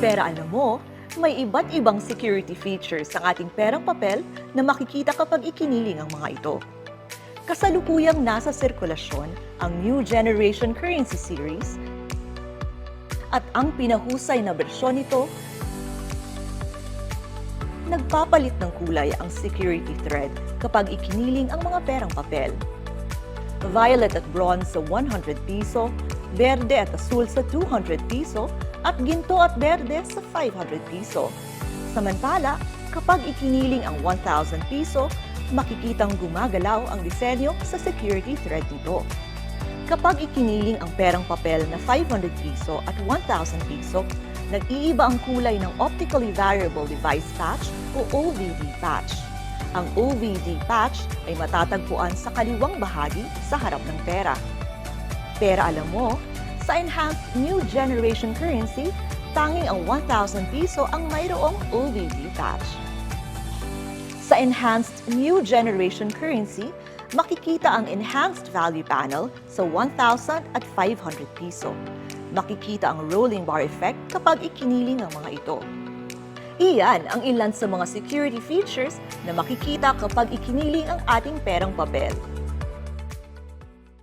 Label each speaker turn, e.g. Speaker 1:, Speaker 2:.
Speaker 1: Pero alam mo, may iba't ibang security features ang ating perang papel na makikita kapag ikiniling ang mga ito. Kasalukuyang nasa sirkulasyon ang New Generation Currency Series at ang pinahusay na bersyon nito, nagpapalit ng kulay ang security thread kapag ikiniling ang mga perang papel. Violet at bronze sa 100 piso, berde at asul sa 200 piso, at ginto at berde sa 500 piso. Samantala, kapag ikiniling ang 1,000 piso, makikitang gumagalaw ang disenyo sa security thread nito. Kapag ikiniling ang perang papel na 500 piso at 1,000 piso, nag-iiba ang kulay ng Optically Variable Device Patch o OVD patch. Ang OVD patch ay matatagpuan sa kaliwang bahagi sa harap ng pera. Pero alam mo, sa Enhanced New Generation Currency, tanging ang 1,000 piso ang mayroong OVD patch. Sa Enhanced New Generation Currency, makikita ang Enhanced Value Panel sa 1,000 at 500 piso. Makikita ang rolling bar effect kapag ikiniling ang mga ito. Iyan ang ilan sa mga security features na makikita kapag ikiniling ang ating perang papel.